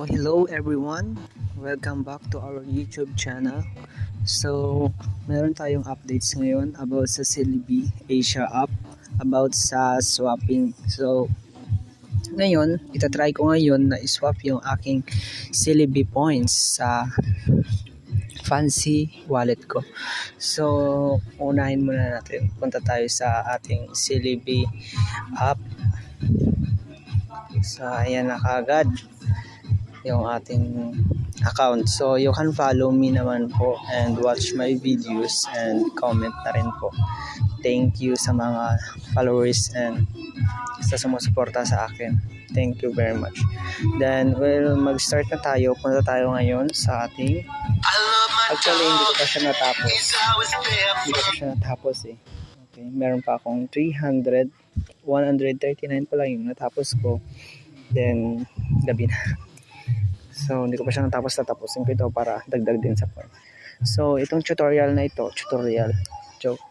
Hello everyone! Welcome back to our YouTube channel. So, meron tayong updates ngayon about sa Celebi Asia app, about sa swapping. So, ngayon, itatry ko ngayon na iswap yung aking Celebi points sa Fancy wallet ko. So, unahin muna natin. Punta tayo sa ating Celebi app. So, ayan na kagad yung ating account. So you can follow me naman po and watch my videos and comment na rin po. Thank you sa mga followers and sa sumusuporta sa akin. Thank you very much. Then mag-start na tayo. Punta tayo ngayon sa ating actually hindi ko pa siya natapos eh. Okay, meron pa akong 139 pa lang yung natapos ko. Then gabi na. So, hindi ko pa siya natapos-tapusin ko ito para dagdag din sa point. So, itong tutorial na ito, joke,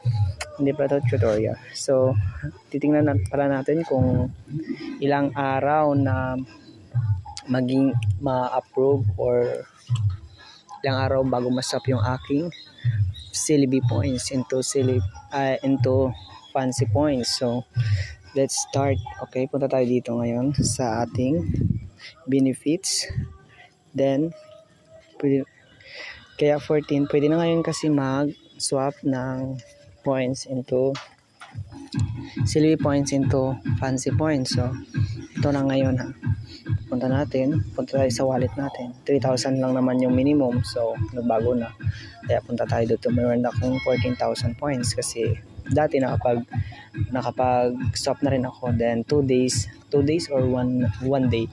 hindi pa ito tutorial. So, titingnan pala natin kung ilang araw na maging ma-approve or ilang araw bago masap yung aking Celebi points into Fancy points. So, let's start. Okay, punta tayo dito ngayon sa ating benefits. Then, kaya 14, pwede na ngayon kasi mag-swap ng points into Celebi points into Fancy points. So, ito na ngayon ha. Punta tayo sa wallet natin. 3,000 lang naman yung minimum. So, nagbago na. Kaya punta tayo dito. Mayroon akong 14,000 points kasi dati nakapag-swap na rin ako. Then 2 days or one day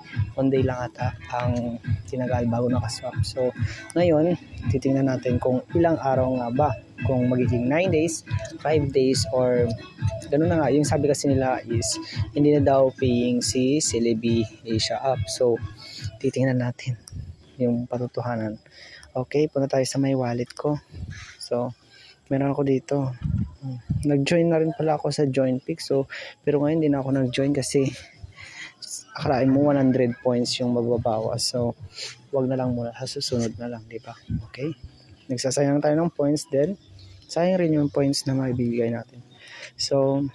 lang ata ang tinagal bago nakaswap. So ngayon titingnan natin kung ilang araw nga ba, kung magiging 9 days, 5 days or ganun na nga. Yung sabi kasi nila is hindi na daw paying si Celebi Asia app. So titingnan natin yung patotohanan. Okay, punta tayo sa my wallet ko. So meron ako dito. Nag-join na rin pala ako sa JoinPix. So, pero ngayon hindi na ako nag-join kasi akalain mo 100 points yung magbabawas. So, wag na lang muna. Susunod na lang, di ba? Okay? Nagsasayang tayo ng points then sayang rin yung points na maibibigay natin. So,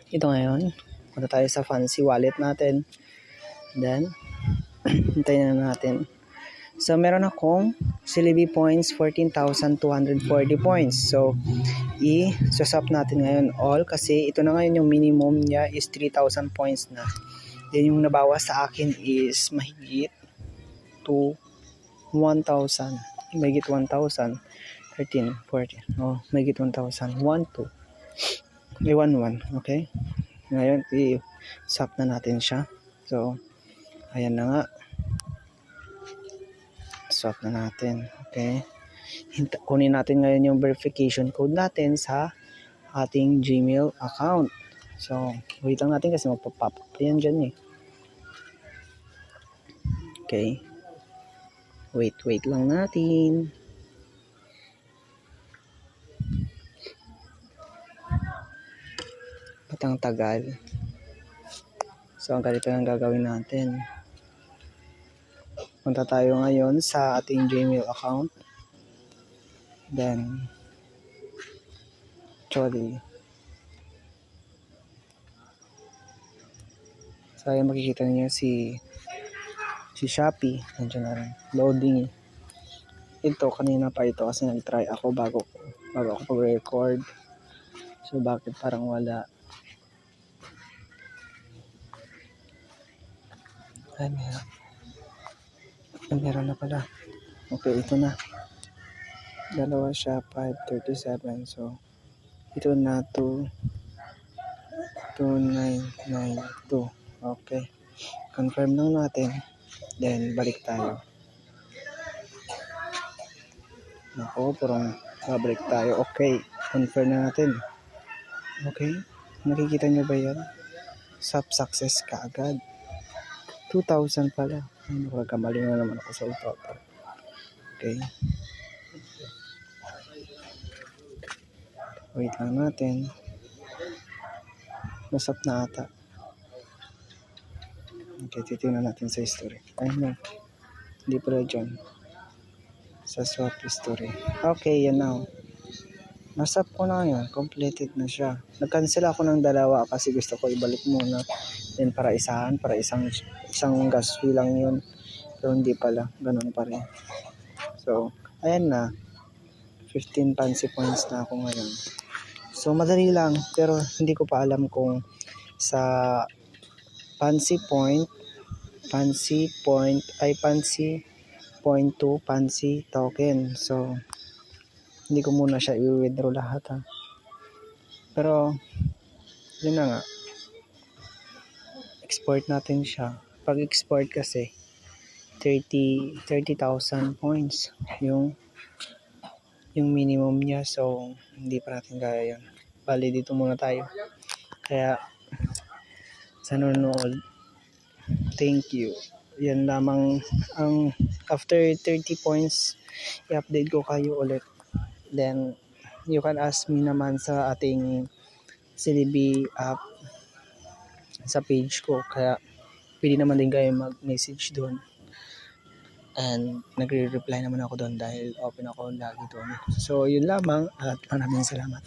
ito ngayon. Punta tayo sa Fancy wallet natin. Then, hintayin na natin. So, meron akong Celebi points, 14,240 points. So, i-swap natin ngayon all kasi ito na ngayon yung minimum niya is 3,000 points na. Then, yung nabawas sa akin is mahigit to 1,000. Mahigit 1,000. 13, 14. Oh, mahigit 1,000. 1, 2. 1, 1. Okay? Ngayon, i-swap na natin siya. So, ayan na nga. Swap na natin. Okay. Kunin natin ngayon yung verification code natin sa ating Gmail account. So, wait lang natin kasi magpa-pop up yan dyan eh. Okay. Wait lang natin. Patang tagal. So, ang ganito ang gagawin natin. Punta tayo ngayon sa ating Gmail account. Then, actually, so ayan makikita niyo si Shopee. Nandiyan na rin. Loading. Ito, kanina pa ito kasi nag-try ako bago ako pag-record. So, bakit parang wala? Ay, meron na pala. Okay, ito na. Dalawa siya, 537. So, ito na 2992. Okay. Confirm lang natin. Then, balik tayo. Ako, parang babalik tayo. Okay. Confirm na natin. Okay. Nakikita nyo ba yan? Success ka agad. 2,000 pala. Nagkamali na naman ako sa total. Okay. Wait lang natin. Masap na ata. Okay, titingnan natin sa history. Ayun na. Hindi pala dyan. Sa swap history. Okay, yan na. Nasap ko na yun. Completed na siya. Nag-cancel ako ng dalawa kasi gusto ko ibalik muna. Then para isang gas fee lang yun. Pero hindi pala. Ganun pa rin. So, ayan na. 15 fancy points na ako ngayon. So, madali lang. Pero hindi ko pa alam kung sa fancy point to fancy token. So, hindi ko muna siya i-withdraw lahat ha. Pero, yun na nga. Export natin siya. Pag export kasi, 30,000 points yung minimum niya. So, hindi pa natin kaya yun. Bali, dito muna tayo. Kaya, sa nanonood, thank you. Yan lamang ang after 30 points, i-update ko kayo ulit. Then, you can ask me naman sa ating CDB app sa page ko. Kaya, pwede naman din kayo mag-message doon. And nagre-reply naman ako doon dahil open ako lagi doon. So, yun lamang at maraming salamat.